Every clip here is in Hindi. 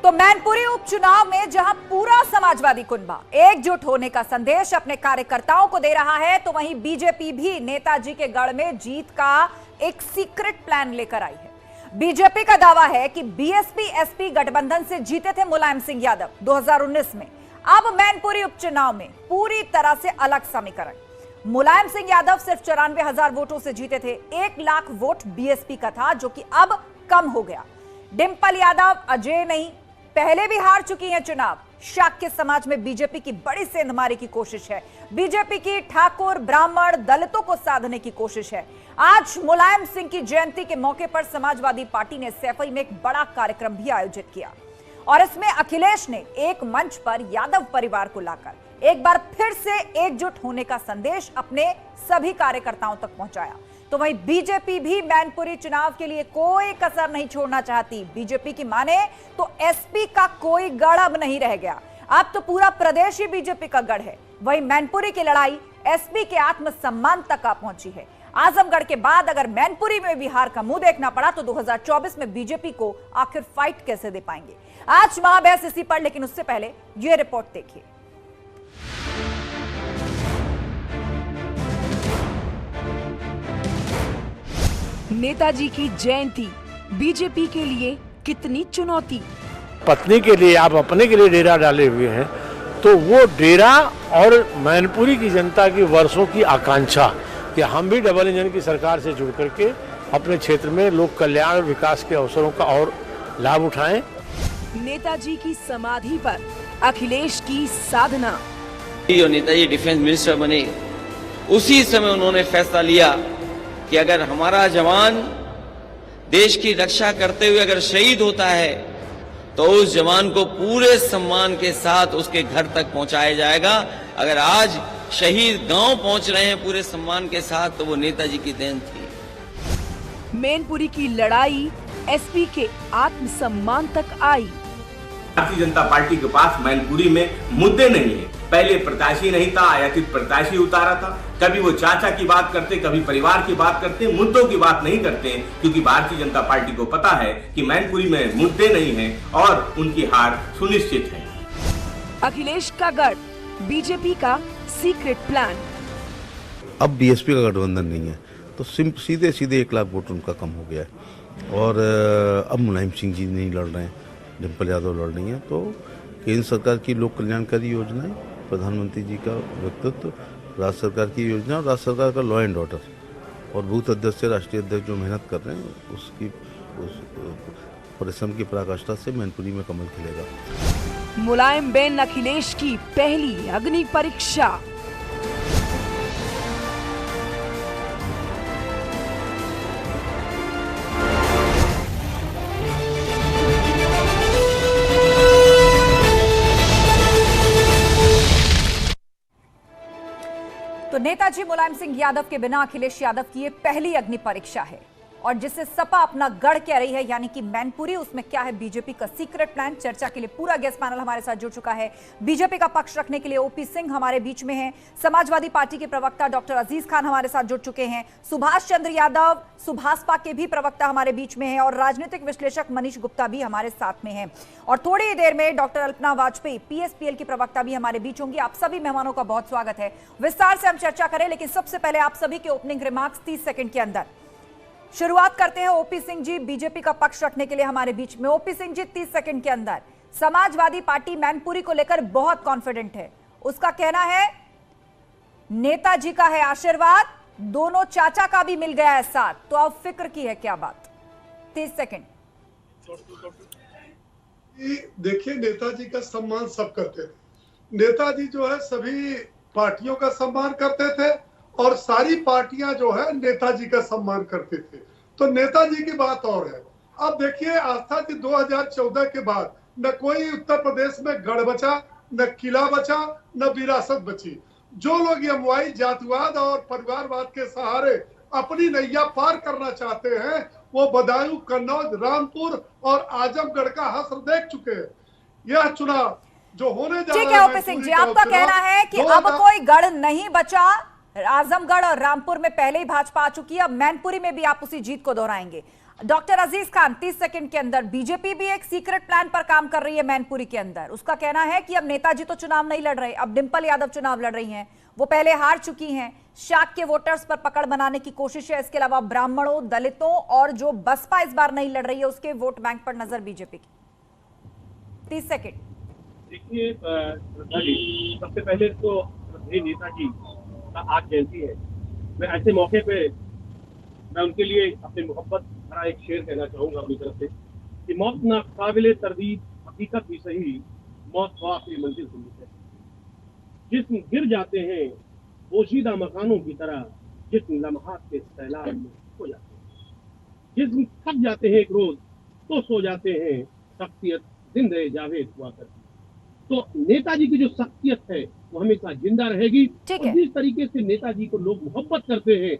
तो मैनपुरी उपचुनाव में जहां पूरा समाजवादी कुनबा एकजुट होने का संदेश अपने कार्यकर्ताओं को दे रहा है, तो वहीं बीजेपी भी नेताजी के गढ़ में जीत का एक सीक्रेट प्लान लेकर आई है। बीजेपी का दावा है कि बीएसपी एसपी गठबंधन से जीते थे मुलायम सिंह यादव 2019 में। अब मैनपुरी उपचुनाव में पूरी तरह से अलग समीकरण। मुलायम सिंह यादव सिर्फ 94,000 वोटों से जीते थे। 1 लाख वोट बीएसपी का था, जो कि अब कम हो गया। डिंपल यादव अजय नहीं, पहले भी हार चुकी हैं चुनाव। शाक्य समाज में बीजेपी की बड़ी सेंधमारी की कोशिश है। बीजेपी की ठाकुर ब्राह्मण दलितों को साधने की कोशिश है। आज मुलायम सिंह की जयंती के मौके पर समाजवादी पार्टी ने सैफई में एक बड़ा कार्यक्रम भी आयोजित किया और इसमें अखिलेश ने एक मंच पर यादव परिवार को लाकर एक बार फिर से एकजुट होने का संदेश अपने सभी कार्यकर्ताओं तक पहुंचाया। तो वहीं बीजेपी भी मैनपुरी चुनाव के लिए कोई कसर नहीं छोड़ना चाहती। बीजेपी की माने तो एसपी का कोई गढ़ अब नहीं रह गया। अब तो पूरा प्रदेश ही बीजेपी का गढ़ है। वहीं मैनपुरी की लड़ाई एसपी के आत्मसम्मान तक आ पहुंची है। आजमगढ़ के बाद अगर मैनपुरी में भी हार का मुंह देखना पड़ा तो 2024 में बीजेपी को आखिर फाइट कैसे दे पाएंगे। आज महाबहस इसी पर, लेकिन उससे पहले ये रिपोर्ट देखिए। नेताजी की जयंती बीजेपी के लिए कितनी चुनौती। पत्नी के लिए आप अपने के लिए डेरा डाले हुए हैं, तो वो डेरा और मैनपुरी की जनता की वर्षों की आकांक्षा कि हम भी डबल इंजन की सरकार से जुड़ करके अपने क्षेत्र में लोक कल्याण और विकास के अवसरों का और लाभ उठाएं। नेताजी की समाधि पर अखिलेश की साधना। नेताजी डिफेंस मिनिस्टर बने, उसी समय उन्होंने फैसला लिया कि अगर हमारा जवान देश की रक्षा करते हुए अगर शहीद होता है तो उस जवान को पूरे सम्मान के साथ उसके घर तक पहुंचाया जाएगा। अगर आज शहीद गांव पहुंच रहे हैं पूरे सम्मान के साथ, तो वो नेताजी की देन थी। मैनपुरी की लड़ाई एसपी के आत्मसम्मान तक आई। भारतीय जनता पार्टी के पास मैनपुरी में मुद्दे नहीं है। पहले प्रत्याशी नहीं था, आयातित प्रत्याशी उतारा था। कभी वो चाचा की बात करते, कभी परिवार की बात करते, मुद्दों की बात नहीं करते, क्योंकि भारतीय जनता पार्टी को पता है कि मैनपुरी में मुद्दे नहीं हैं और उनकी हार सुनिश्चित है। अखिलेश का गढ़, बीजेपी का सीक्रेट प्लान। अब बीएसपी का गठबंधन नहीं है तो सीधे सीधे 1 लाख वोट उनका कम हो गया है। और अब मुलायम सिंह जी नहीं लड़ रहे हैं, डिंपल यादव लड़ रही हैं। तो केंद्र सरकार की लोक कल्याणकारी योजनाएं, प्रधानमंत्री जी का व्यक्तित्व, राज्य सरकार की योजना और राज्य सरकार का लॉ एंड ऑर्डर और बूथ अध्यक्ष से राष्ट्रीय अध्यक्ष जो मेहनत कर रहे हैं उसकी परिश्रम की पराकाष्ठा से मैनपुरी में कमल खिलेगा। मुलायम बेन अखिलेश की पहली अग्नि परीक्षा। तो नेताजी मुलायम सिंह यादव के बिना अखिलेश यादव की ये पहली अग्नि परीक्षा है और जिसे सपा अपना गढ़ कह रही है, यानी कि मैनपुरी। उसमें क्या है बीजेपी का सीक्रेट प्लान। चर्चा के लिए पूरा गेस्ट पैनल हमारे साथ जुड़ चुका है। बीजेपी का पक्ष रखने के लिए ओपी सिंह हमारे बीच में हैं। समाजवादी पार्टी के प्रवक्ता डॉक्टर अजीज खान हमारे साथ जुड़ चुके हैं। सुभाष चंद्र यादव सुभाषपा के भी प्रवक्ता हमारे बीच में हैं और राजनीतिक विश्लेषक मनीष गुप्ता भी हमारे साथ में हैं। और थोड़ी ही देर में डॉक्टर अल्पना वाजपेयी पीएसपीएल की प्रवक्ता भी हमारे बीच होंगी। आप सभी मेहमानों का बहुत स्वागत है। विस्तार से हम चर्चा करें, लेकिन सबसे पहले आप सभी के ओपनिंग रिमार्क्स 30 सेकंड के अंदर। शुरुआत करते हैं ओपी सिंह जी, बीजेपी का पक्ष रखने के लिए हमारे बीच में। ओपी सिंह जी, 30 सेकंड के अंदर। समाजवादी पार्टी मैनपुरी को लेकर बहुत कॉन्फिडेंट है। उसका कहना है नेताजी का है आशीर्वाद, दोनों चाचा का भी मिल गया है साथ, तो अब फिक्र की है क्या बात। 30 सेकंड। देखिए, नेताजी का सम्मान सब करते थे। नेताजी जो है सभी पार्टियों का सम्मान करते थे और सारी पार्टियां जो है नेताजी का सम्मान करते थे। तो नेताजी की बात और है। अब देखिए, आस्था जी 2014 के बाद न कोई उत्तर प्रदेश में गढ़ बचा, न किला बचा, न विरासत बची। जो लोग यमुआई जातिवाद और परिवारवाद के सहारे अपनी नैया पार करना चाहते हैं, वो बदायूं, कन्नौज, रामपुर और आजमगढ़ का हश्र देख चुके हैं। यह चुनाव जो होने जा रहा है, ठीक है ओपी सिंह जी, आपका कहना है कि अब कोई गढ़ नहीं बचा। आजमगढ़ और रामपुर में पहले ही भाजपा आ चुकी है, अब मैनपुरी में भी आप उसी जीत को दोहराएंगे। डॉक्टर अजीज खान 30 सेकंड के अंदर, बीजेपी भी एक सीक्रेट प्लान पर काम कर रही है मैनपुरी के अंदर। उसका कहना है कि अब नेताजी तो चुनाव नहीं लड़ रहे, अब डिंपल यादव चुनाव लड़ रही हैं, वो पहले हार चुकी हैं। शाक के वोटर्स पर पकड़ बनाने की कोशिश है। इसके अलावा ब्राह्मणों, दलितों और जो बसपा इस बार नहीं लड़ रही है उसके वोट बैंक पर नजर बीजेपी की। 30 सेकंड। देखिए सबसे पहले तो नेताजी का आज जयंती है। मैं ऐसे मौके पे मैं उनके लिए अपने मोहब्बत भरा एक शेर कहना चाहूंगा अपनी तरफ से कि मौत ना काबिल तरदीद हकीकत भी सही, मौत को आखिरी मंजिल होनी है। जिस्म गिर जाते हैं पोशीदा मकानों की तरह, जिस्म लम्हात के सैलाब में खो जाते हैं। जिस्म थक जाते हैं एक रोज तो सो जाते हैं, शख्सियत जिंदे जावेद हुआ करती। तो नेताजी की जो शख्सियत है वो हमेशा जिंदा रहेगी। और जिस तरीके से नेताजी को लोग मोहब्बत करते हैं,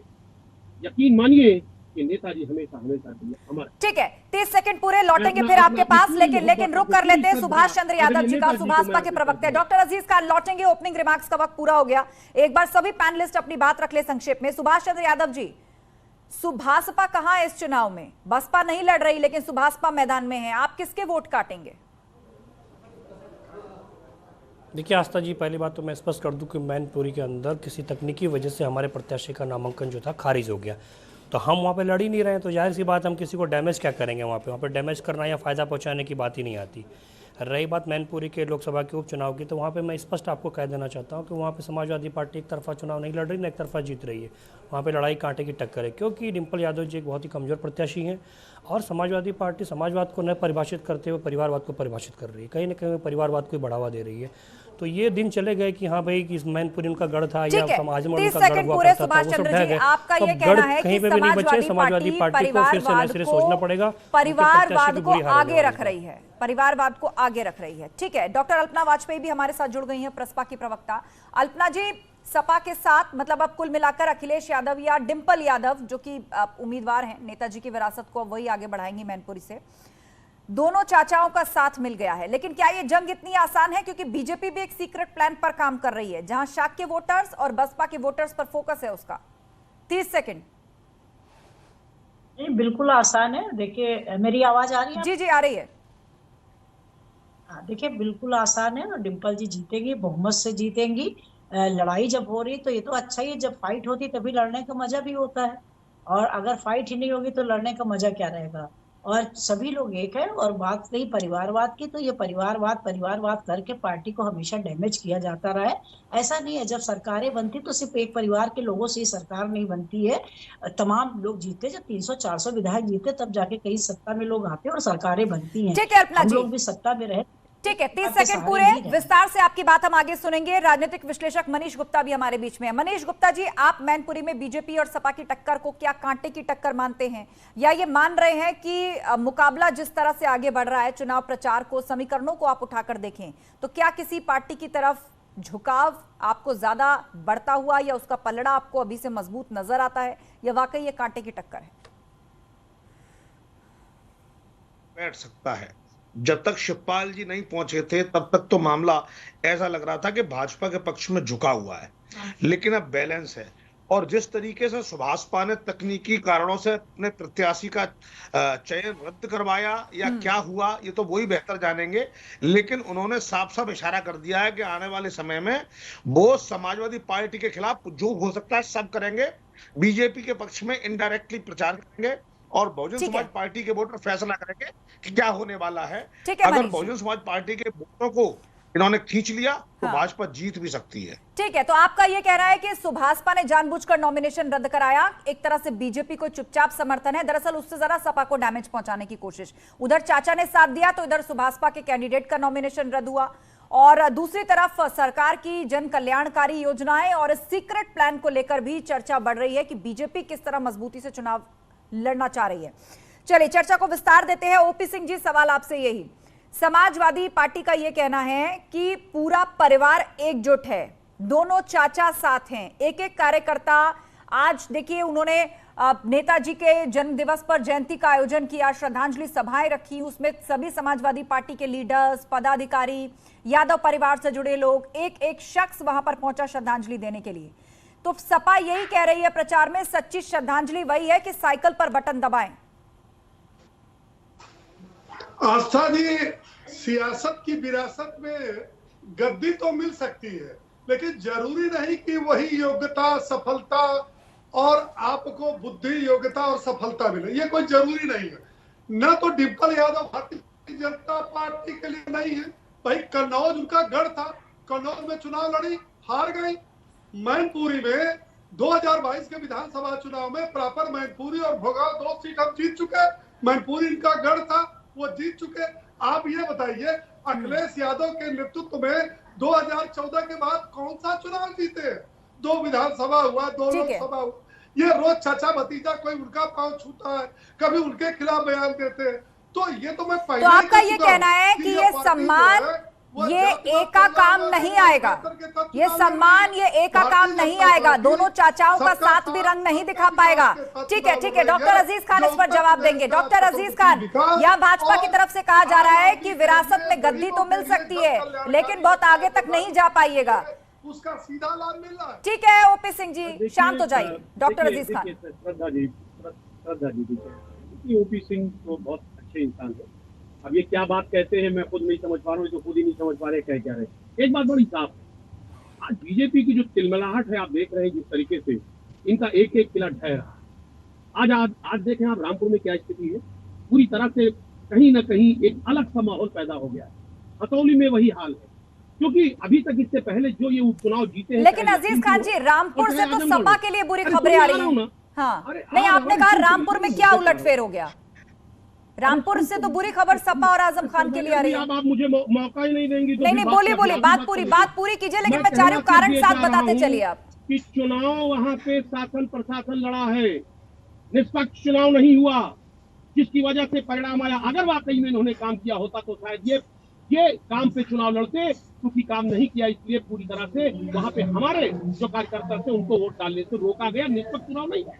यकीन मानिए कि नेताजी हमेशा हमेशा हमारे। ठीक है, 30 सेकंड पूरे, लौटेंगे फिर आपके पास, लेकिन रुक कर लेते हैं सुभाष चंद्र यादव जी का, सुभाषपा के प्रवक्ता डॉक्टर अजीज खान। लौटेंगे, ओपनिंग रिमार्क्स का वक्त पूरा हो गया। एक बार सभी पैनलिस्ट अपनी बात रख ले संक्षेप में। सुभाष चंद्र यादव जी, सुभाषपा कहां है इस चुनाव में? बसपा नहीं लड़ रही लेकिन सुभाषपा मैदान में है, आप किसके वोट काटेंगे? देखिए आस्था जी, पहली बात तो मैं स्पष्ट कर दूं कि मैनपुरी के अंदर किसी तकनीकी वजह से हमारे प्रत्याशी का नामांकन जो था खारिज हो गया, तो हम वहाँ पे लड़ ही नहीं रहे हैं, तो जाहिर सी बात हम किसी को डैमेज क्या करेंगे वहाँ पे डैमेज करना या फ़ायदा पहुँचाने की बात ही नहीं आती। रही बात मैनपुरी के लोकसभा के उपचुनाव की, तो वहाँ पे मैं स्पष्ट आपको कह देना चाहता हूँ कि वहाँ पे समाजवादी पार्टी एक तरफा चुनाव नहीं लड़ रही, ना एक तरफा जीत रही है। वहाँ पे लड़ाई कांटे की टक्कर है, क्योंकि डिंपल यादव जी एक बहुत ही कमज़ोर प्रत्याशी हैं और समाजवादी पार्टी समाजवाद को न परिभाषित करते हुए परिवारवाद को परिभाषित कर रही है, कहीं ना कहीं परिवारवाद को बढ़ावा दे रही है। तो ये दिन चले गए कि हाँ भाई कि मैनपुरी उनका गढ़ था या आजमगढ़ उनका गढ़ हुआ करता था, वो सब ढह गए। तो गढ़ कहीं पे भी नहीं बचे। समाजवादी पार्टी को फिर से नए सिरे सोचना पड़ेगा। परिवारवाद को आगे रख रही है, परिवारवाद को आगे रख रही है। ठीक है, डॉक्टर अल्पना वाजपेयी भी हमारे साथ जुड़ गई हैं, प्रसपा की प्रवक्ता। अल्पना जी, सपा के साथ मतलब अब कुल मिलाकर अखिलेश यादव या डिंपल यादव जो कि उम्मीदवार हैं, नेताजी की विरासत को वही आगे बढ़ाएंगी मैनपुरी से, दोनों चाचाओं का साथ मिल गया है। लेकिन क्या ये जंग इतनी आसान है? क्योंकि बीजेपी भी एक सीक्रेट प्लान पर काम कर रही है, जहां शाक के वोटर्स और बसपा के वोटर्स पर फोकस है उसका। 30 सेकंड। नहीं, बिल्कुल आसान है। देखिए, मेरी आवाज आ रही है? जी जी आ रही है। हाँ, देखिए बिल्कुल आसान है। डिंपल जी जीतेंगी, बहुमत से जीतेंगी। लड़ाई जब हो रही तो ये तो अच्छा ही है, जब फाइट होती तभी लड़ने का मजा भी होता है, और अगर फाइट ही नहीं होगी तो लड़ने का मजा क्या रहेगा। और सभी लोग एक है। और बात रही परिवारवाद की, तो ये परिवारवाद करके पार्टी को हमेशा डैमेज किया जाता रहा है। ऐसा नहीं है, जब सरकारें बनती तो सिर्फ एक परिवार के लोगों से ही सरकार नहीं बनती है, तमाम लोग जीते। जब 300-400 विधायक जीते तब जाके कई सत्ता में लोग आते हैं और सरकारें बनती हैं। ठीक है अल्पना जी, हम लोग भी सत्ता में रहे। ठीक है, 30 सेकंड पूरे, विस्तार से आपकी बात हम आगे सुनेंगे। राजनीतिक विश्लेषक मनीष गुप्ता भी हमारे बीच में है। मनीष गुप्ता जी, आप मैनपुरी में बीजेपी और सपा की टक्कर को क्या कांटे की टक्कर मानते हैं, या ये मान रहे हैं कि मुकाबला जिस तरह से आगे बढ़ रहा है, चुनाव प्रचार को, समीकरणों को आप उठाकर देखें तो क्या किसी पार्टी की तरफ झुकाव आपको ज्यादा बढ़ता हुआ या उसका पलड़ा आपको अभी से मजबूत नजर आता है, या वाकई ये कांटे की टक्कर है? बैठ सकता है। जब तक शिवपाल जी नहीं पहुंचे थे तब तक तो मामला ऐसा लग रहा था कि भाजपा के पक्ष में झुका हुआ है, लेकिन अब बैलेंस है। और जिस तरीके से सुभाषपा ने तकनीकी कारणों से अपने प्रत्याशी का चयन रद्द करवाया या क्या हुआ, ये तो वही बेहतर जानेंगे, लेकिन उन्होंने साफ साफ इशारा कर दिया है कि आने वाले समय में वो समाजवादी पार्टी के खिलाफ जो हो सकता है सब करेंगे, बीजेपी के पक्ष में इनडायरेक्टली प्रचार करेंगे और बहुजन समाज पार्टी के वोटर फैसला करेंगे कि क्या होने वाला है। अगर बहुजन समाज पार्टी के वोटों को इन्होंने खींच लिया तो भाजपा जीत भी सकती है। ठीक है, तो आपका यह कहना है कि सुभाषपा ने जानबूझकर नॉमिनेशन रद्द कराया, एक तरह से बीजेपी को चुपचाप समर्थन है, दरअसल उससे जरा सपा को डैमेज पहुंचाने की कोशिश। उधर चाचा ने साथ दिया तो इधर सुभाषपा के कैंडिडेट का नॉमिनेशन रद्द हुआ, और दूसरी तरफ सरकार की जन कल्याणकारी योजनाएं और सीक्रेट प्लान को लेकर भी चर्चा बढ़ रही है कि बीजेपी किस तरह मजबूती से चुनाव लड़ना चाह रही है। चलिए चर्चा को विस्तार देते हैं। ओपी सिंह जी, सवाल आपसे यही, समाजवादी पार्टी का यह कहना है कि पूरा परिवार एकजुट है, दोनों चाचा साथ हैं, एक एक कार्यकर्ता। आज देखिए उन्होंने नेताजी के जन्म दिवस पर जयंती का आयोजन किया, श्रद्धांजलि सभाएं रखी, उसमें सभी समाजवादी पार्टी के लीडर्स, पदाधिकारी, यादव परिवार से जुड़े लोग, एक एक शख्स वहां पर पहुंचा श्रद्धांजलि देने के लिए। तो सपा यही कह रही है प्रचार में, सच्ची श्रद्धांजलि वही है कि साइकिल पर बटन दबाएं। आस्था जी, सियासत की विरासत में गद्दी तो मिल सकती है, लेकिन जरूरी नहीं कि वही योग्यता, सफलता और आपको बुद्धि, योग्यता और सफलता मिले, ये कोई जरूरी नहीं है। न तो डिम्पल यादव भारतीय जनता पार्टी के लिए नहीं है। भाई कन्नौज उनका गढ़ था, कन्नौज में चुनाव लड़ी, हार गई। मैनपुरी में 2022 के विधानसभा चुनाव में प्रॉपर मैनपुरी और भोगाल 2 सीट हम जीत चुके। मैनपुरी इनका गढ़ था, वो जीत चुके। आप ये बताइए, अखिलेश यादव के नेतृत्व में 2014 के बाद कौन सा चुनाव जीते? 2 विधानसभा हुआ, 2 लोकसभा हुआ। ये रोज चाचा भतीजा कोई उनका पांव छूता है, कभी उनके खिलाफ बयान देते हैं। तो ये तो मैं पहले तो आपका ये कहना है कि ये सम्मान, ये एक का काम नहीं आएगा, ये सम्मान, ये एक का काम नहीं आएगा, दोनों चाचाओं का साथ भी रंग नहीं दिखा पाएगा। ठीक है, ठीक है, डॉक्टर अजीज खान इस पर जवाब देंगे। डॉक्टर अजीज खान, यह भाजपा की तरफ से कहा जा रहा है कि विरासत में गद्दी तो मिल सकती है, लेकिन बहुत आगे तक नहीं जा पाइएगा। उसका सीधा लाभ मिल रहा है। ठीक है ओपी सिंह जी, शांत हो जाइए। डॉक्टर अजीज खान। श्रद्धा जी, देखिए ओपी सिंह तो बहुत अच्छे इंसान है। अब ये क्या बात कहते हैं मैं खुद नहीं समझ पा रहा हूँ, तो खुद ही नहीं समझ पा रहे कह क्या रहे। एक बात बड़ी साफ है, आज बीजेपी की जो तिलमिलाहट है आप देख रहे हैं जिस तरीके से इनका एक एक किला ढह रहा। आज देखें आप रामपुर में क्या स्थिति है, पूरी तरह से कहीं ना कहीं एक अलग सा माहौल पैदा हो गया है। हथौली में वही हाल है, क्योंकि अभी तक इससे पहले जो ये उपचुनाव जीते हैं। लेकिन अजीज खान जी, रामपुर से तो सपा के लिए बुरी खबरें आ रही हैं। हाँ, नहीं आपने कहा रामपुर में क्या उलटफेर हो गया? रामपुर से तो बुरी खबर सपा और आजम खान के लिए आ रही है। अब आप मुझे मौका ही नहीं देंगी तो नहीं, बोलिए, बात पूरी कीजिए, लेकिन मैं चाह रही हूँ कारण साथ बताते चलिए आप। कि चुनाव वहां पे शासन प्रशासन लड़ा है, निष्पक्ष चुनाव नहीं हुआ, जिसकी वजह से परिणाम आया। अगर वाकई में इन्होंने काम किया होता तो शायद ये काम पे चुनाव लड़ते, क्योंकि काम नहीं किया इसलिए पूरी तरह से वहां पे हमारे जो कार्यकर्ता थे उनको वोट डालने से रोका गया। निष्पक्ष चुनाव नहीं है,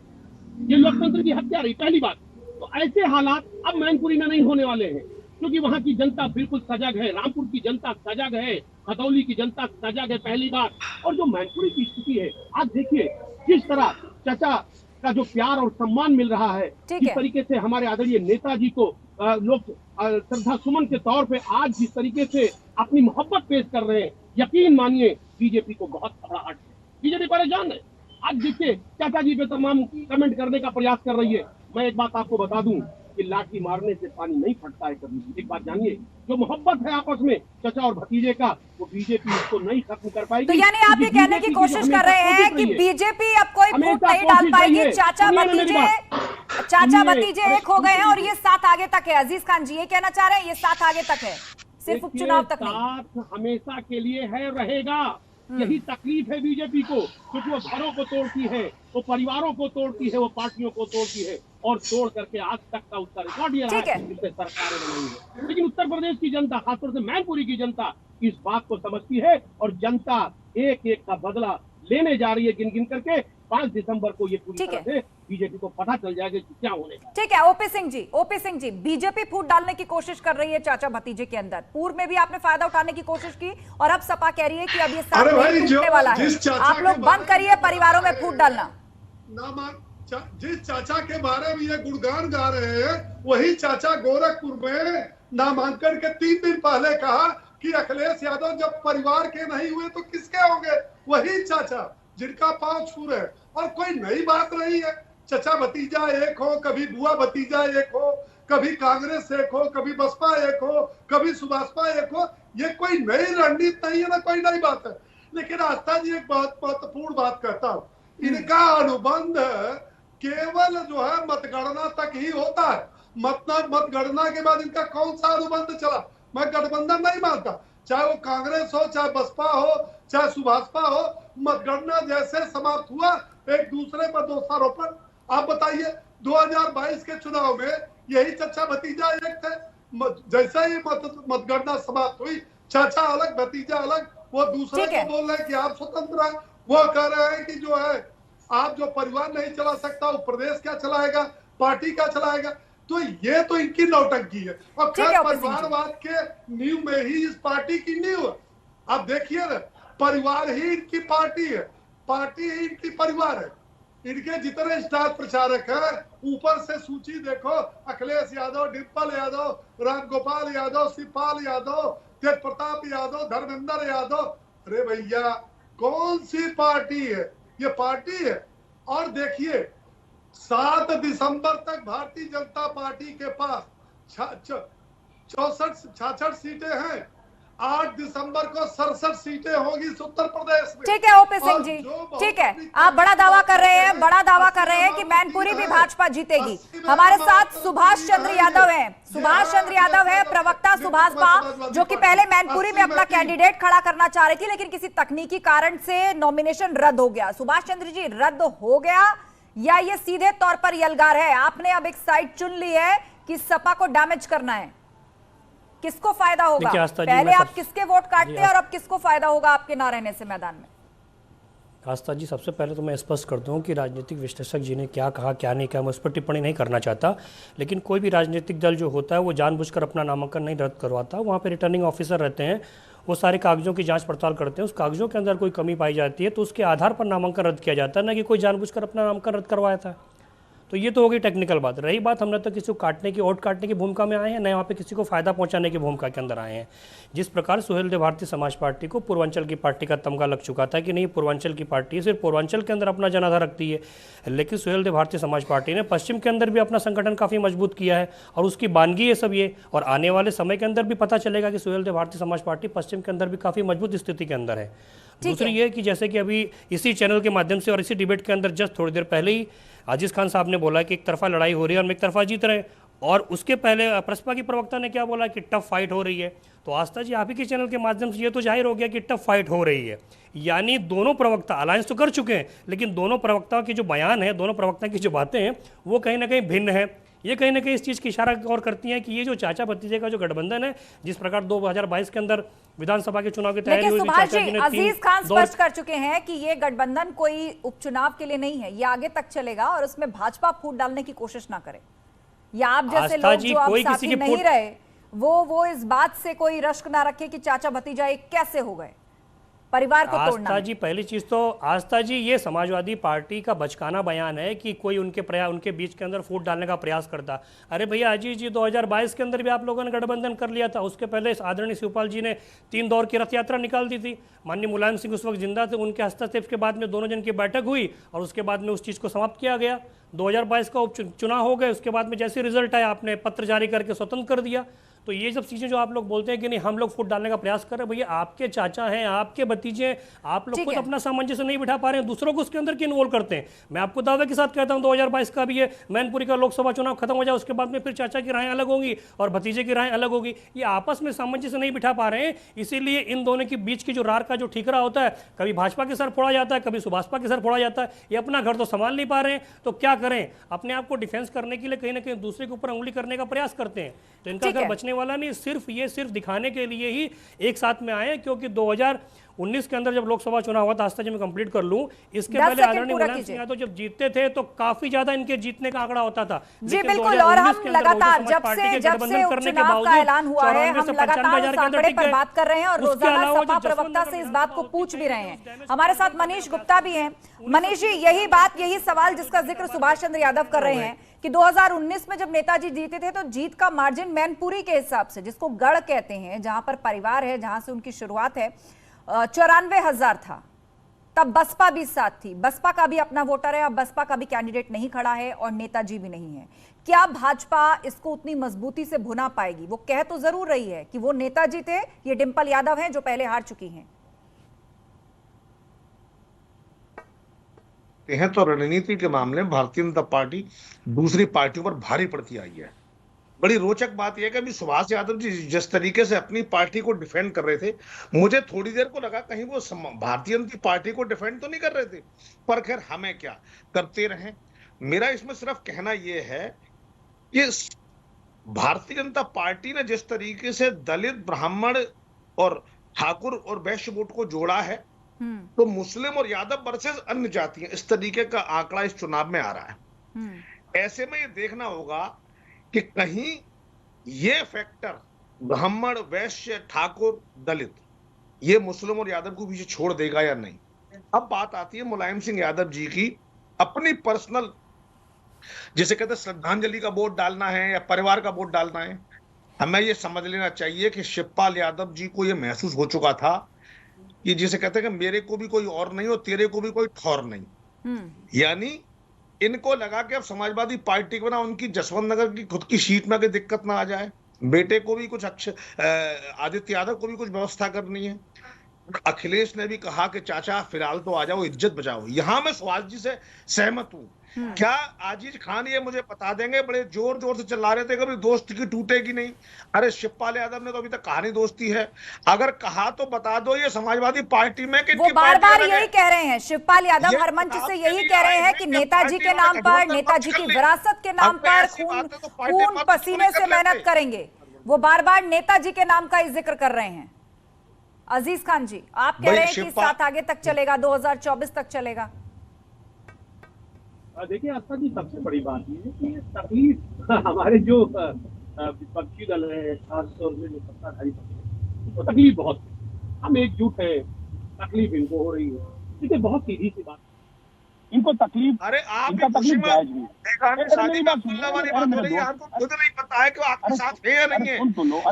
ये लोकतंत्र की हत्या रही, पहली बात। तो ऐसे हालात अब मैनपुरी में नहीं होने वाले हैं, क्योंकि वहां की जनता बिल्कुल सजग है, रामपुर की जनता सजग है, हथौली की जनता सजग है, पहली बात। और जो मैनपुरी की स्थिति है, आप देखिए जिस तरह चाचा का जो प्यार और सम्मान मिल रहा है, जिस तरीके से हमारे आदरणीय नेताजी को लोग श्रद्धा सुमन के तौर पे आज जिस तरीके से अपनी मोहब्बत पेश कर रहे हैं, यकीन मानिए बीजेपी को बहुत घबराहट है, बीजेपी परेशान है। आज देखिए चाचा जी पे तमाम कमेंट करने का प्रयास कर रही है। मैं एक बात आपको बता दूं कि लाठी मारने से पानी नहीं फटता है कभी भी। एक बात जानिए, जो मोहब्बत है आपस में चाचा और भतीजे का, वो बीजेपी इसको नहीं खत्म कर पाएगी। तो यानी आप ये कहने की कोशिश कर रहे हैं कि बीजेपी अब कोई फूट नहीं डाल पाएगी, चाचा भतीजे एक हो गए हैं और ये साथ आगे तक है। अजीज खान जी ये कहना चाह रहे हैं, ये साथ आगे तक है, सिर्फ उपचुनाव तक नहीं। साथ हमेशा के लिए है, रहेगा। यही तकलीफ है बीजेपी को, क्योंकि वो घरों को तोड़ती है, वो परिवारों को तोड़ती है, वो पार्टियों को तोड़ती है, और तोड़ करके आज तक का उसका रिकॉर्ड ये रहा है जिससे सरकारें बनाई है। लेकिन उत्तर प्रदेश की जनता, खासतौर से मैनपुरी की जनता इस बात को समझती है, और जनता एक एक का बदला लेने जा रही है गिन गिन करके। 5 दिसंबर को ये पूरी तरह से बीजेपी को पता चल जाएगा कि क्या होने का। ठीक है ओपी सिंह जी, बीजेपी फूट डालने की कोशिश कर रही है चाचा भतीजे के अंदर। पूर्व में भी आपने फायदा उठाने की कोशिश की, और अब सपा कह रही है कि अब ये साथ नहीं टूटने वाला है। आप लोग बंद करिए परिवारों में फूट डालना। जिस चाचा के बारे में ये गुणगान गा रहे हैं, वही चाचा गोरखपुर में नामांकन के 3 दिन पहले कहा कि अखिलेश यादव जब परिवार के नहीं हुए तो किसके होंगे? वही चाचा जिनका पांव छू रहे। और कोई नई बात नहीं है, चचा भतीजा एक हो, कभी बुआ भतीजा एक हो, कभी कांग्रेस एक हो, कभी बसपा एक हो, कभी सुभाषपा एक हो। ये कोई नई रणनीति नहीं है ना, कोई नई बात है। लेकिन आस्था जी एक बहुत महत्वपूर्ण बात कहता हूँ, इनका अनुबंध केवल जो है मतगणना तक ही होता है। मतगणना के बाद इनका कौन सा अनुबंध चला? मैं गठबंधन नहीं मानता, चाहे वो कांग्रेस हो, चाहे बसपा हो, चाहे सुभाषपा हो। मतगणना जैसे समाप्त हुआ, एक दूसरे पर दोषारोपण। आप बताइए 2022 के चुनाव में यही चाचा भतीजा एक थे, जैसे ही मतगणना समाप्त हुई, चाचा अलग भतीजा अलग। वो दूसरे को बोल रहे हैं कि आप स्वतंत्र हैं, वो कह रहे हैं कि जो है आप जो परिवार नहीं चला सकता वो प्रदेश क्या चलाएगा, पार्टी क्या चलाएगा। तो ये तो इनकी नौटंकी है। और खैर परिवारवाद के नींव में ही इस पार्टी की नींव है। आप देखिए ना, परिवार ही इनकी पार्टी है, पार्टी ही इनकी परिवार है। इनके जितने स्टार प्रचारक हैं ऊपर से सूची देखो, अखिलेश यादव, डिम्पल यादव, रामगोपाल यादव, शिवपाल यादव, तेज प्रताप यादव, धर्मेंद्र यादव। अरे भैया कौन सी पार्टी है ये? पार्टी है। और देखिए 7 दिसंबर तक भारतीय जनता पार्टी के पास 66 सीटें हैं। 8 दिसंबर को 67 सीटें होगी उत्तर प्रदेश में। ठीक है ओपी सिंह जी, ठीक है, आप बड़ा दावा कर रहे हैं, कि मैनपुरी भी भाजपा जीतेगी। हमारे साथ सुभाष चंद्र यादव है, प्रवक्ता सुभाष, जो कि पहले मैनपुरी में अपना कैंडिडेट खड़ा करना चाह रही थी, लेकिन किसी तकनीकी कारण से नॉमिनेशन रद्द हो गया। सुभाष चंद्र जी, रद्द हो गया या ये सीधे तौर पर यलगार है? आपने अब एक साइड चुन ली है कि सपा को डैमेज करना है। किसको फायदा होगा? पहले आप किसके वोट काटते हैं और अब किसको फायदा होगा आपके ना रहने से मैदान में? आस्था जी, सबसे पहले तो मैं स्पष्ट कर दूं कि राजनीतिक विश्लेषक जी ने क्या कहा क्या नहीं कहा मैं उस पर टिप्पणी नहीं करना चाहता, लेकिन कोई भी राजनीतिक दल जो होता है वो जानबूझकर अपना नामांकन नहीं रद्द करवाता। वहाँ पे रिटर्निंग ऑफिसर रहते हैं, वो सारे कागजों की जांच पड़ताल करते हैं। उस कागजों के अंदर कोई कमी पाई जाती है तो उसके आधार पर नामांकन रद्द किया जाता है, ना कि कोई जानबूझकर अपना नामांकन रद्द करवाया था। तो ये तो होगी टेक्निकल बात। रही बात, हमने तो किसी को काटने की, वोट काटने की भूमिका में आए हैं, न यहाँ पे किसी को फायदा पहुंचाने की भूमिका के अंदर आए हैं। जिस प्रकार सुहेलदेव भारतीय समाज पार्टी को पूर्वांचल की पार्टी का तमगा लग चुका था कि नहीं पूर्वांचल की पार्टी सिर्फ पूर्वांचल के अंदर अपना जनाधार रखती है, लेकिन सुहेलदेव भारतीय समाज पार्टी ने पश्चिम के अंदर भी अपना संगठन काफ़ी मजबूत किया है और उसकी बानगी है सब ये। और आने वाले समय के अंदर भी पता चलेगा कि सुहेलदेव भारतीय समाज पार्टी पश्चिम के अंदर भी काफ़ी मजबूत स्थिति के अंदर है। दूसरी ये कि जैसे कि अभी इसी चैनल के माध्यम से और इसी डिबेट के अंदर जस्ट थोड़ी देर पहले ही आजिज खान साहब ने बोला कि एक तरफा लड़ाई हो रही है और हम एक तरफा जीत रहे हैं, और उसके पहले प्रसपा की प्रवक्ता ने क्या बोला कि टफ फाइट हो रही है। तो आस्था जी, आप ही के चैनल के माध्यम से ये तो जाहिर हो गया कि टफ फाइट हो रही है, यानी दोनों प्रवक्ता अलायंस तो कर चुके हैं, लेकिन दोनों प्रवक्ताओं की जो बयान है, दोनों प्रवक्ता की जो बातें हैं वो कहीं ना कहीं भिन्न है। ये कहीं ना कहीं इस चीज़ की इशारा और करती है कि ये जो चाचा भतीजे का जो गठबंधन है, जिस प्रकार 2022 के अंदर विधानसभा के चुनाव की तैयारी हुई, अजीज खान स्पष्ट कर चुके हैं कि ये गठबंधन कोई उपचुनाव के लिए नहीं है, ये आगे तक चलेगा और उसमें भाजपा फूट डालने की कोशिश ना करे, या आप जैसे लोग जो आप साथी नहीं रहे वो इस बात से कोई रश्क ना रखे कि चाचा भतीजा एक कैसे हो गए, परिवार को तोड़ना। आस्था जी, पहली चीज तो आस्था जी, ये समाजवादी पार्टी का बचकाना बयान है कि कोई उनके बीच के अंदर फूट डालने का प्रयास करता। अरे भैया अजीत जी, 2022 के अंदर भी आप लोगों ने गठबंधन कर लिया था। उसके पहले आदरणीय शिवपाल जी ने 3 दौर की रथ यात्रा निकाल दी थी। माननीय मुलायम सिंह उस वक्त जिंदा थे, उनके हस्तक्षेप के बाद में दोनों जन की बैठक हुई और उसके बाद में उस चीज़ को समाप्त किया गया। 2022 का उपचुनाव हो गए, उसके बाद में जैसे रिजल्ट आया आपने पत्र जारी करके स्वतंत्र कर दिया। तो ये सब चीज़ें जो आप लोग बोलते हैं कि नहीं हम लोग फूट डालने का प्रयास कर रहे हैं, भैया आपके चाचा हैं, आपके भतीजे, आप लोग खुद अपना सामंजस्य नहीं बिठा पा रहे हैं, दूसरों को उसके अंदर क्यों इन्वॉल्व करते हैं। मैं आपको दावे के साथ कहता हूं 2022 का भी ये मैनपुरी का लोकसभा चुनाव खत्म हो जाए, उसके बाद में फिर चाचा की राहें अलग होंगी और भतीजे की राहें अलग होगी। ये आपस में सामंजस्य नहीं बिठा पा रहे हैं, इसीलिए इन दोनों के बीच की जो रार का जो ठीकरा होता है, कभी भाजपा के सर फोड़ा जाता है, कभी सुभाषपा के सर फोड़ा जाता है। ये अपना घर तो संभाल नहीं पा रहे हैं, तो क्या करें, अपने आप को डिफेंस करने के लिए कहीं ना कहीं दूसरे के ऊपर उंगली करने का प्रयास करते हैं। तो इनका घर बचने वाला नहीं, सिर्फ दिखाने के लिए ही एक साथ में आए, क्योंकि 2019 के अंदर जब लोकसभा चुनाव हुआ था, आस्था जी मैं कंप्लीट कर लूं, इसके पहले आदरणीय मुलायम सिंह यादव जब जीतते थे तो काफी ज्यादा इनके जीतने का आंकड़ा होता था। जी बिल्कुल, और हम लगातार जब से उपचुनाव का ऐलान हुआ है, हम लगातार आंकड़े पर बात कर रहे हैं और रोजाना सपा प्रवक्ता से इस बात को पूछ भी रहे हैं। हमारे साथ मनीष गुप्ता भी हैं। मनीष जी, यही सवाल जिसका जिक्र सुभाष चंद्र यादव कर रहे हैं कि 2019 में जब नेताजी जीते थे तो जीत का मार्जिन मैनपुरी के हिसाब से, जिसको गढ़ कहते हैं, जहां पर परिवार है, जहां से उनकी शुरुआत है, 94,000 था। तब बसपा भी साथ थी, बसपा का भी अपना वोटर है, अब बसपा का भी कैंडिडेट नहीं खड़ा है और नेताजी भी नहीं है। क्या भाजपा इसको उतनी मजबूती से भुना पाएगी? वो कह तो जरूर रही है कि वो नेताजी थे, ये डिम्पल यादव हैं जो पहले हार चुकी हैं। हैं तो रणनीति के मामले में भारतीय जनता पार्टी दूसरी पार्टियों पर भारी पड़ती आई है। बड़ी रोचक बात यह कि अभी सुभाष यादव जी जिस तरीके से अपनी पार्टी को डिफेंड कर रहे थे, मुझे थोड़ी देर को लगा कहीं वो भारतीय जनता पार्टी को डिफेंड तो नहीं कर रहे थे, पर खैर हमें क्या, करते रहें। मेरा इसमें सिर्फ कहना यह है कि भारतीय जनता पार्टी ने जिस तरीके से दलित, ब्राह्मण और ठाकुर और वैश्य वोट को जोड़ा है, तो मुस्लिम और यादव वर्सेस अन्य जातियां, इस तरीके का आंकड़ा इस चुनाव में आ रहा है। ऐसे में ये देखना होगा कि कहीं ये फैक्टर ब्राह्मण, वैश्य, ठाकुर, दलित, ये मुस्लिम और यादव को पीछे छोड़ देगा या नहीं। अब बात आती है मुलायम सिंह यादव जी की, अपनी पर्सनल, जिसे कहते हैं श्रद्धांजलि का वोट डालना है या परिवार का वोट डालना है, हमें ये समझ लेना चाहिए कि शिवपाल यादव जी को ये महसूस हो चुका था कि जिसे कहते हैं कि मेरे को भी कोई और नहीं और तेरे को भी कोई ठौर नहीं। यानी इनको लगा कि अब समाजवादी पार्टी को ना उनकी जसवंत नगर की खुद की सीट में दिक्कत ना आ जाए, बेटे को भी कुछ आदित्य यादव को भी कुछ व्यवस्था करनी है। अखिलेश ने भी कहा कि चाचा फिलहाल तो आ जाओ, इज्जत बचाओ। यहां मैं सुभाष जी से सहमत हूं। क्या आजीज खान ये मुझे बता देंगे, बड़े जोर जोर से चिल्ला रहे थे कभी दोस्ती की टूटेगी नहीं। अरे शिवपाल यादव ने तो अभी तक कहानी दोस्ती है, अगर कहा तो बता दो ये समाजवादी पार्टी में कि वो बार बार यही कह रहे हैं, शिवपाल यादव हर मंच से यही कह रहे हैं कि नेताजी के नाम पर, नेताजी की विरासत के नाम पर खून पसीने से मेहनत करेंगे। वो बार बार नेताजी के नाम का ही जिक्र कर रहे हैं। अजीज खान जी, आप कह रहे हैं कि साथ आगे तक चलेगा, 2024 तक चलेगा। देखिए आस्था जी, सबसे बड़ी बात ये है कि तकलीफ हमारे जो विपक्षी दल है, खासतौर से जो सत्ताधारी पक्ष है, उसको तकलीफ बहुत है। हम एकजुट है, तकलीफ इनको हो रही है। देखिए बहुत सीधी सी बात, इनको तकलीफ, अरे आप इनका तकलीफ जायज भी है। शादी में खुलने वाली बात हो रही है, आपको खुद नहीं पता है कि आपके साथ है या नहीं है,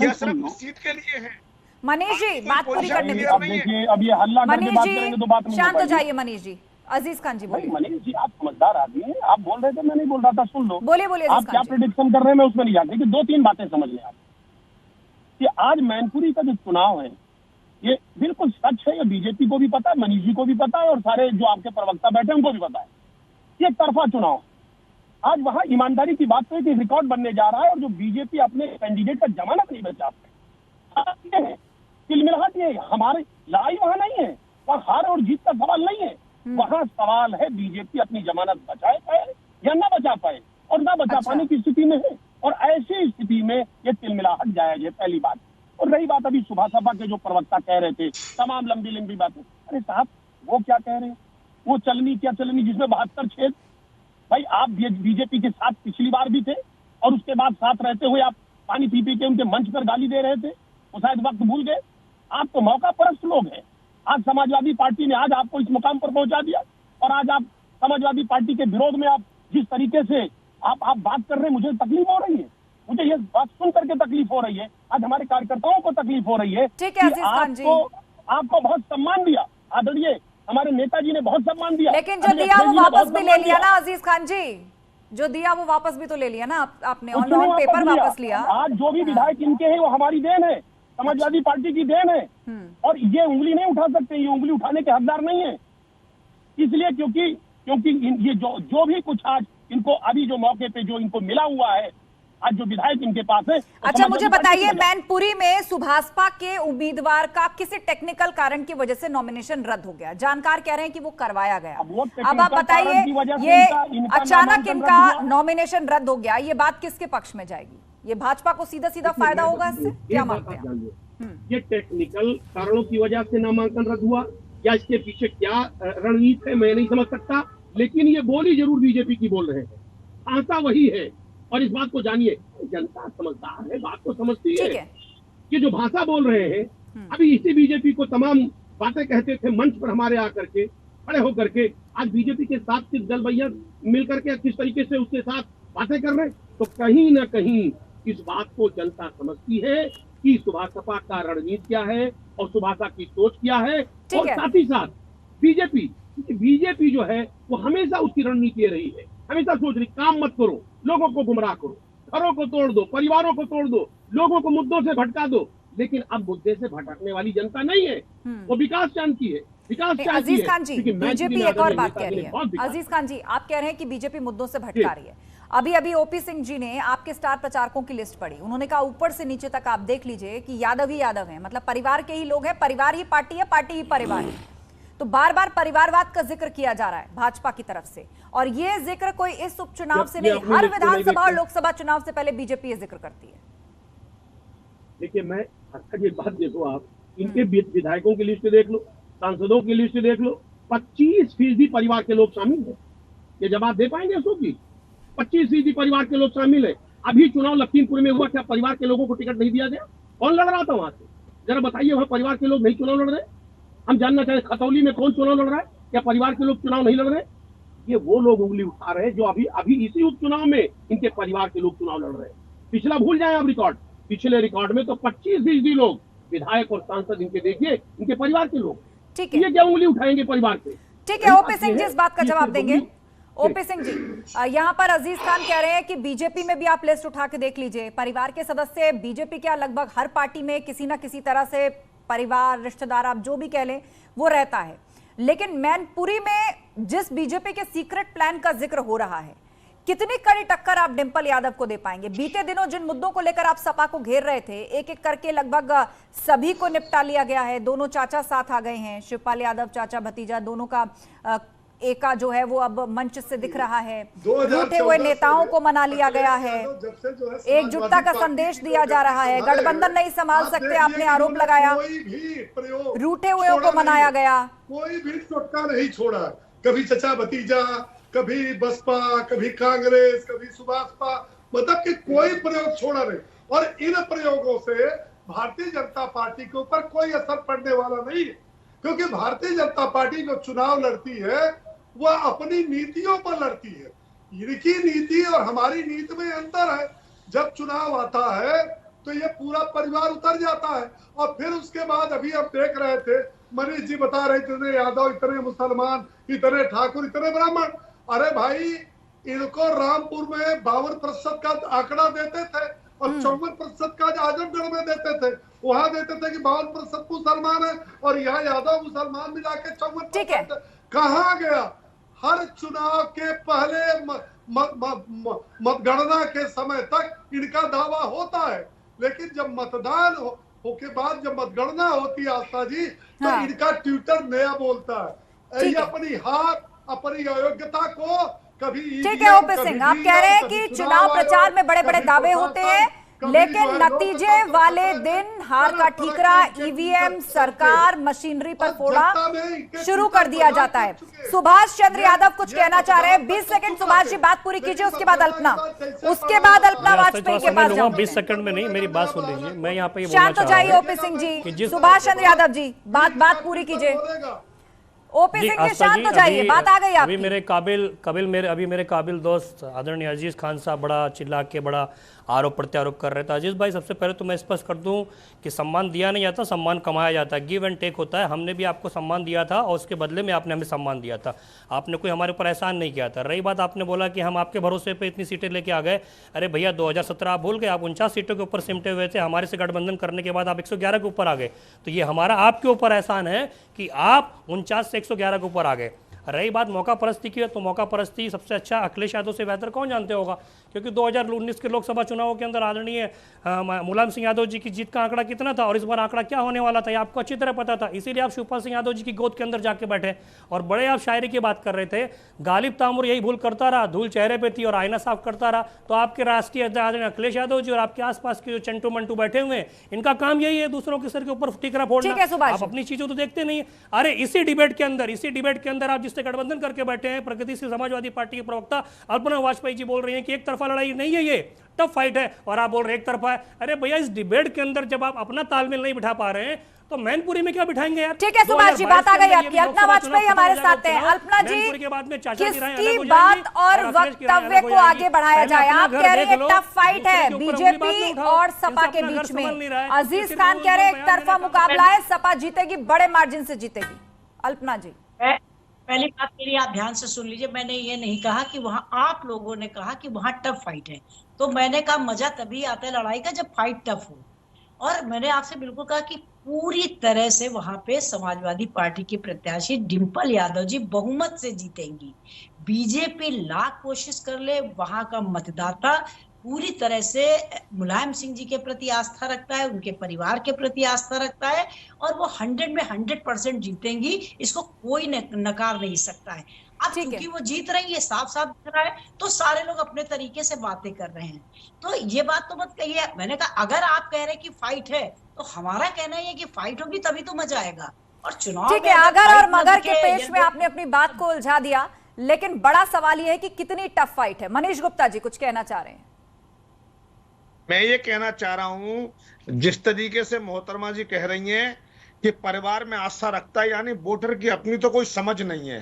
या सिर्फ सीट के लिए है। मनीष जी बात पूरी करने दीजिए। अब ये हल्ला करके बात करेंगे तो बात नहीं शांत हो जाइए। मनीष जी, अजीज खान जी बोलिए। मनीष जी आप समझदार आदमी हैं, आप बोल रहे थे, मैं नहीं बोल रहा था, सुन लो। बोलिए बोलिए। आप क्या प्रेडिक्शन कर रहे हैं मैं उसमें नहीं जाते, कि 2-3 बातें समझ लें आप कि आज मैनपुरी का जो चुनाव है ये बिल्कुल सच है। ये बीजेपी को भी पता है, मनीष जी को भी पता है, और सारे जो आपके प्रवक्ता बैठे हैं उनको भी पता है। ये तरफा चुनाव आज वहां ईमानदारी की बात तो एक रिकॉर्ड बनने जा रहा है, और जो बीजेपी अपने कैंडिडेट का जमानत नहीं बचा पाए, तिलमिलाहट ये हमारे लड़ाई वहां नहीं है, वहां हार और जीत का सवाल नहीं है। वहां सवाल है बीजेपी अपनी जमानत बचाए पाए या ना बचा पाए, और ना बचा पाने की स्थिति में है, और ऐसी स्थिति में ये तिलमिलाहट जायज है, पहली बात। और रही बात अभी सुबह सभा के जो प्रवक्ता कह रहे थे तमाम लंबी लंबी बातें, अरे साहब वो क्या कह रहे हैं, वो चलनी क्या चलनी जिसमें 72 छेद। भाई आप बीजेपी के साथ पिछली बार भी थे, और उसके बाद साथ रहते हुए आप पानी पी पी के उनके मंच पर गाली दे रहे थे, वो शायद वक्त भूल गए। आप तो मौका परस्त लोग हैं। आज समाजवादी पार्टी ने आज आपको इस मुकाम पर पहुंचा दिया, और आज आप समाजवादी पार्टी के विरोध में आप जिस तरीके से आप बात कर रहे हैं, मुझे तकलीफ हो रही है। मुझे ये बात सुन करके तकलीफ हो रही है, आज हमारे कार्यकर्ताओं को तकलीफ हो रही है कि आपको बहुत सम्मान दिया, आदरणीय हमारे नेताजी ने बहुत सम्मान दिया, लेकिन जो दिया वो वापस भी ले लिया ना अजीज खान जी, जो दिया वो वापस भी तो ले लिया ना आपने, ऑन पेपर वापस लिया। आज जो भी विधायक इनके हैं वो हमारी देन है, समाजवादी पार्टी की देन है, और ये उंगली नहीं उठा सकते, ये उंगली उठाने के हकदार नहीं है। इसलिए क्योंकि ये जो भी कुछ आज इनको अभी जो मौके पे जो इनको मिला हुआ है, आज जो विधायक इनके पास है। अच्छा मुझे बताइए, मैनपुरी में सुभाषपा के उम्मीदवार का किसी टेक्निकल कारण की वजह से नॉमिनेशन रद्द हो गया, जानकार कह रहे हैं कि वो करवाया गया। अब आप बताइए, ये अचानक इनका नॉमिनेशन रद्द हो गया, ये बात किसके पक्ष में जाएगी? ये भाजपा को सीधा सीधा फायदा होगा इससे, क्या मानते हैं? ये टेक्निकल कारणों की वजह से नामांकन रद्द हुआ, या इसके पीछे क्या रणनीति है मैं नहीं समझ सकता, लेकिन ये बोली जरूर बीजेपी की बोल रहे हैं, भाषा वही है। और इस बात को जानिए, जनता समझदार है, बात को समझती है कि जो भाषा बोल रहे हैं, अभी इसी बीजेपी को तमाम बातें कहते थे मंच पर हमारे आकर के खड़े होकर के, आज बीजेपी के साथ सिर्फ दल भैया मिलकर के किस तरीके से उसके साथ बातें कर रहे हैं, तो कहीं ना कहीं इस बात को जनता समझती है कि सुभाषपा का रणनीति क्या है और सुभाषपा की सोच क्या है। और साथ ही साथ बीजेपी जो है वो हमेशा उसकी रणनीति रही है, हमेशा सोच रही काम मत करो, लोगों को गुमराह करो, घरों को तोड़ दो, परिवारों को तोड़ दो, लोगों को मुद्दों से भटका दो। लेकिन अब मुद्दे से भटकने वाली जनता नहीं है, वो विकास चाहती है, विकास चाहती है। अजीज खान जी, बीजेपी एक और बात कह रही है। अजीज खान जी, आप कह रहे हैं कि बीजेपी मुद्दों से भटका रही है। अभी ओपी सिंह जी ने आपके स्टार प्रचारकों की लिस्ट पढ़ी, उन्होंने कहा ऊपर से नीचे तक आप देख लीजिए कि यादव ही यादव है, मतलब परिवार के ही लोग हैं, परिवार ही पार्टी है, पार्टी ही परिवार है। तो बार बार परिवारवाद का जिक्र किया जा रहा है भाजपा की तरफ से, और ये जिक्र कोई इस उपचुनाव से नहीं, हर विधानसभा और लोकसभा चुनाव से पहले बीजेपी ये जिक्र करती है। देखिए मैं ये बात देखो, आप इनके विधायकों की लिस्ट देख लो, सांसदों की लिस्ट देख लो, 25% परिवार के लोग शामिल है। ये जवाब दे पाएंगे इसको कि 25% परिवार के लोग शामिल है। अभी चुनाव लखीमपुर में हुआ, क्या परिवार के लोगों को टिकट नहीं दिया गया? कौन लड़ रहा था वहां से? जरा बताइए, वहां परिवार के लोग नहीं चुनाव लड़ रहे? हम जानना चाहते खतौली में कौन चुनाव लड़ रहा है? क्या परिवार के लोग चुनाव नहीं लड़ रहे? ये वो लोग उंगली उठा रहे हैं जो अभी अभी इसी उपचुनाव में इनके परिवार के लोग चुनाव लड़ रहे हैं। पिछला भूल जाए आप रिकॉर्ड, पिछले रिकॉर्ड में तो 25% लोग विधायक और सांसद इनके देखिए इनके परिवार के लोग, ठीक है, ये क्या उंगली उठाएंगे परिवार पे? ठीक है, ओपी सिंह जी इस बात का जवाब देंगे। ओपी सिंह जी, यहाँ पर अजीज खान कह रहे हैं कि बीजेपी में भी आप लिस्ट उठा के देख लीजिए, परिवार के सदस्य बीजेपी क्या लगभग हर पार्टी में किसी ना किसी तरह से परिवार, रिश्तेदार, आप जो भी कह लें वो रहता है। लेकिन मैनपुरी में जिस बीजेपी के सीक्रेट प्लान का जिक्र हो रहा है, कितनी कड़ी टक्कर आप डिंपल यादव को दे पाएंगे? बीते दिनों जिन मुद्दों को लेकर आप सपा को घेर रहे थे, एक एक करके लगभग सभी को निपटा लिया गया है। दोनों चाचा साथ आ गए हैं, शिवपाल यादव चाचा भतीजा दोनों का एका जो है वो अब मंच से दिख रहा है। रूठे हुए नेताओं को मना लिया गया है, एकजुटता का संदेश दिया जा रहा है, गठबंधन नहीं संभाल सकते आपने आरोप लगाया, रूठे हुए को मनाया गया। कोई भी टोटका नहीं छोड़ा, कभी चचा भतीजा, कभी बसपा, कभी कांग्रेस, कभी सुभाषपा, मतलब कि कोई प्रयोग छोड़ा नहीं। और इन प्रयोगों से भारतीय जनता पार्टी के ऊपर कोई असर पड़ने वाला नहीं है, क्योंकि भारतीय जनता पार्टी जो चुनाव लड़ती है वह अपनी नीतियों पर लड़ती है। इनकी नीति और हमारी नीति में अंतर है। जब चुनाव आता है तो ये पूरा परिवार उतर जाता है, और फिर उसके बाद अभी हम देख रहे थे, मनीष जी बता रहे थे, इतने यादव, इतने मुसलमान, इतने ठाकुर, इतने ब्राह्मण। अरे भाई, इनको रामपुर में 52% का आंकड़ा देते थे और 54% का आजमगढ़ में देते थे। वहां देते थे कि 52% मुसलमान है और यहाँ यादव मुसलमान मिला के 54%। कहाँ गया? हर चुनाव के पहले मतगणना के समय तक इनका दावा होता है, लेकिन जब मतदान के बाद जब मतगणना होती है आस्था जी, तो इनका ट्विटर नया बोलता है। ये अपनी हार, अपनी अयोग्यता को कभी, ठीक है ओपी सिंह, आप कह रहे हैं कि चुनाव प्रचार में बड़े बड़े दावे होते हैं, लेकिन नतीजे वाले दिन हार का ठीकरा ईवीएम सरकार मशीनरी पर फोड़ा शुरू कर दिया जाता है। सुभाष चंद्र यादव कुछ कहना चाह रहे हैं, 20 सेकंड सुभाष जी बात पूरी कीजिए, उसके बाद अल्पना वाजपेयी के पास जाऊंगी। 20 सेकंड में नहीं, मेरी बात सुन लीजिए, मैं यहाँ पे शांत हो जाइए ओपी सिंह जी, सुभाष चंद्र यादव जी बात पूरी कीजिए। ओपी सिंह जी शांत हो जाइए, बात आ गई आपकी। अभी मेरे काबिल दोस्त आदरणीय अजीज खान साहब बड़ा चिल्ला के बड़ा आरोप प्रत्यारोप कर रहे थे। अजीज भाई, सबसे पहले तो मैं स्पष्ट कर दूं कि सम्मान दिया नहीं जाता, सम्मान कमाया जाता है, गिव एंड टेक होता है। हमने भी आपको सम्मान दिया था और उसके बदले में आपने हमें सम्मान दिया था, आपने कोई हमारे ऊपर एहसान नहीं किया था। रही बात, आपने बोला कि हम आपके भरोसे पे इतनी सीटें लेके आ गए, अरे भैया 2017 आप भूल गए, आप 49 सीटों के ऊपर सिमटे हुए थे, हमारे से गठबंधन करने के बाद आप 111 के ऊपर आ गए, तो ये हमारा आपके ऊपर एहसान है कि आप 49 से 111 के ऊपर आ गए। रही बात मौका परस्ती की है, तो मौका परस्ती सबसे अच्छा अखिलेश यादव से बेहतर कौन जानते होगा, क्योंकि 2019 के लोकसभा चुनावों के अंदर आदरणीय मुलायम सिंह यादव जी की जीत का आंकड़ा कितना था और इस बार आंकड़ा क्या होने वाला था, ये आपको अच्छी तरह पता था। इसीलिए आप शिवपाल सिंह यादव जी की गोद के अंदर जाके बैठे और बड़े आप शायरी की बात कर रहे थे। गालिब तामुर यही भूल करता रहा, धूल चेहरे पे थी और आईना साफ करता रहा। तो आपके राष्ट्रीय अध्यक्ष आदरणीय अखिलेश यादव जी और आपके आसपास के जो चंटू मंटू बैठे हुए हैं, इनका काम यही है दूसरों के सर के ऊपर ठीकरा फोड़ना। आप अपनी चीजों तो देखते नहीं। अरे इसी डिबेट के अंदर आप जिससे गठबंधन करके बैठे हैं, प्रगतिशील समाजवादी पार्टी के प्रवक्ता अल्पना वाजपेयी जी बोल रही हैं कि एक तरफा लड़ाई नहीं है, ये टफ फाइट है, और आप बोल रहे हैं एक तरफा है। अरे भैया, इस डिबेट के अंदर जब आप अपना तालमेल नहीं बिठा पा रहे हैं तो मैनपुरी में क्या बिठाएंगे यार? ठीक है सुभाष जी, बात आ गई आपकी। अल्पना वाजपेयी हमारे साथ हैं। अल्पना जी, किसकी बात और वक्तव्य को आगे बढ़ाया जाए? आप कह रहे हैं टफ फाइट है बीजेपी और सपा के बीच में, अजीज खान कह रहे हैं एक तरफा मुकाबला है, सपा जीतेगी, बड़े मार्जिन से जीतेगी। अल्पना जी, पहली बात मेरी आप ध्यान से सुन लीजिए, मैंने ये नहीं कहा कि वहां, आप लोगों ने कहा कि वहां टफ फाइट है, तो मैंने कहा मजा तभी आता है लड़ाई का जब फाइट टफ हो। और मैंने आपसे बिल्कुल कहा कि पूरी तरह से वहां पे समाजवादी पार्टी की प्रत्याशी डिंपल यादव जी बहुमत से जीतेंगी। बीजेपी लाख कोशिश कर ले, वहां का मतदाता पूरी तरह से मुलायम सिंह जी के प्रति आस्था रखता है, उनके परिवार के प्रति आस्था रखता है, और वो 100 में 100% जीतेंगी, इसको कोई नकार नहीं सकता है। अब क्योंकि वो जीत रही है, साफ साफ दिख रहा है, तो सारे लोग अपने तरीके से बातें कर रहे हैं। तो ये बात तो मत कहिए। मैंने कहा अगर आप कह रहे हैं कि फाइट है, तो हमारा कहना है कि फाइट होगी तभी तो मजा आएगा। और चुनाव, ठीक है, अगर और मगर के पेश में आपने अपनी बात को उलझा दिया, लेकिन बड़ा सवाल यह है कि कितनी टफ फाइट है। मनीष गुप्ता जी कुछ कहना चाह रहे हैं? मैं ये कहना चाह रहा हूं, जिस तरीके से मोहतरमा जी कह रही हैं कि परिवार में आस्था रखता है, यानी वोटर की अपनी तो कोई समझ नहीं है।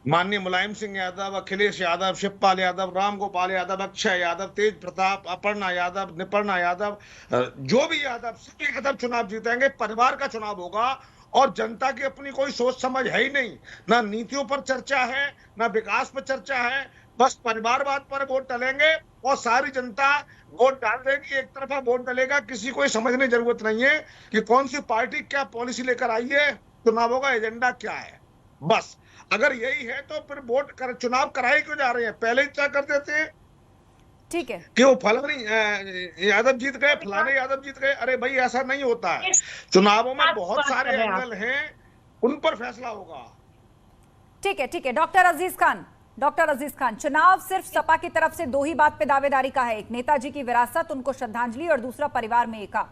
माननीय मुलायम सिंह यादव, अखिलेश यादव, शिवपाल यादव, रामगोपाल यादव, अक्षय यादव, तेज प्रताप, अपर्णा यादव, निपर्णा यादव, जो भी यादव, सभी यादव चुनाव जीतेंगे। परिवार का चुनाव होगा और जनता की अपनी कोई सोच समझ है ही नहीं, ना नीतियों पर चर्चा है, ना विकास पर चर्चा है, बस परिवारवाद पर वोट डालेंगे और सारी जनता वोट डाल देगी। एक तरफा वोट डालेगा, किसी को समझने की जरूरत नहीं है कि कौन सी पार्टी क्या पॉलिसी लेकर आई है, चुनावों का एजेंडा क्या है। बस अगर यही है तो फिर चुनाव कराए क्यों जा रहे हैं? पहले ही क्या कर देते हैं, ठीक है, कि वो फलानी यादव जीत गए, फलाने यादव जीत गए। अरे भाई ऐसा नहीं होता है, चुनावों में बहुत सारे एंगल हैं, उन पर फैसला होगा। ठीक है। डॉक्टर अजीज खान, चुनाव सिर्फ सपा की तरफ से दो ही बात पे दावेदारी का है, एक नेताजी की विरासत, उनको श्रद्धांजलि, और दूसरा परिवार में एका।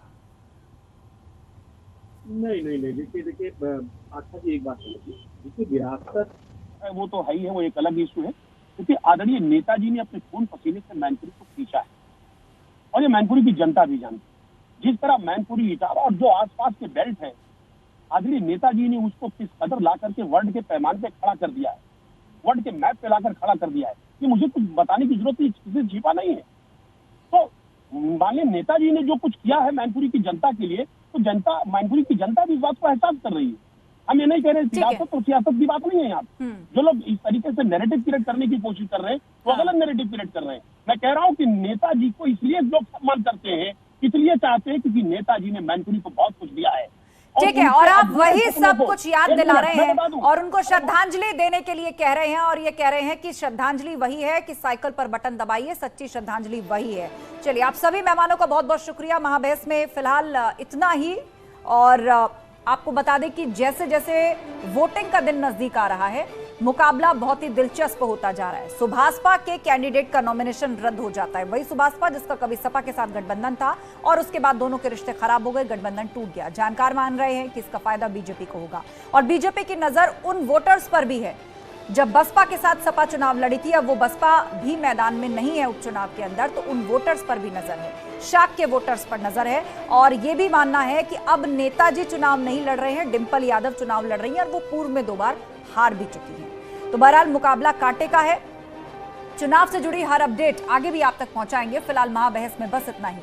नहीं, देखिए आस्था जी एक बात देखिए, विरासत है वो तो है ही है, वो एक अलग इशू है। क्योंकि आदरणीय नेताजी ने अपने खून पसीने से मैनपुरी को खींचा है और ये मैनपुरी की जनता भी जानती है। जिस तरह मैनपुरी इटावा और जो आसपास के बेल्ट है, आदरणीय नेताजी ने उसको किस कदर ला करके वर्ल्ड के पैमाने पे खड़ा कर दिया है, वर्ल्ड के मैप पे लाकर खड़ा कर दिया है, कि मुझे कुछ बताने की जरूरत नहीं, किसी छिपा नहीं है। तो माननीय नेताजी ने जो कुछ किया है मैनपुरी की जनता के लिए, तो जनता, मैनपुरी की जनता भी इस बात को एहसास कर रही है। हम ये नहीं कह रहे सियासत और सियासत की बात नहीं है यहाँ। जो लोग इस तरीके से नैरेटिव क्रिएट करने की कोशिश कर रहे हैं, वो गलत नैरेटिव क्रिएट कर रहे हैं। मैं कह रहा हूँ कि नेताजी को इसलिए लोग सम्मान करते हैं, इसलिए चाहते हैं क्योंकि नेताजी ने मैनपुरी को बहुत कुछ दिया है। ठीक है, और आप वही सब कुछ याद दिला रहे हैं और उनको श्रद्धांजलि देने के लिए कह रहे हैं, और ये कह रहे हैं कि श्रद्धांजलि वही है कि साइकिल पर बटन दबाइए, सच्ची श्रद्धांजलि वही है। चलिए, आप सभी मेहमानों का बहुत बहुत शुक्रिया। महाबहस में फिलहाल इतना ही, और आपको बता दें कि जैसे जैसे वोटिंग का दिन नजदीक आ रहा है, मुकाबला बहुत ही दिलचस्प होता जा रहा है। सुभाषपा के कैंडिडेट का नॉमिनेशन रद्द हो जाता है, वही सुभाषपा जिसका कभी सपा के साथ गठबंधन था और उसके बाद दोनों के रिश्ते खराब हो गए, गठबंधन टूट गया। जानकार मान रहे हैं कि इसका फायदा बीजेपी को होगा, और बीजेपी की नजर उन वोटर्स पर भी है। जब बसपा के साथ सपा चुनाव लड़ी थी, अब वो बसपा भी मैदान में नहीं है उपचुनाव के अंदर, तो उन वोटर्स पर भी नजर है, शाक के वोटर्स पर नजर है। और ये भी मानना है कि अब नेताजी चुनाव नहीं लड़ रहे हैं, डिंपल यादव चुनाव लड़ रही हैं, और वो पूर्व में 2 बार हार भी चुकी हैं। तो बहरहाल मुकाबला कांटे का है। चुनाव से जुड़ी हर अपडेट आगे भी आप तक पहुंचाएंगे। फिलहाल महाबहस में बस इतना ही।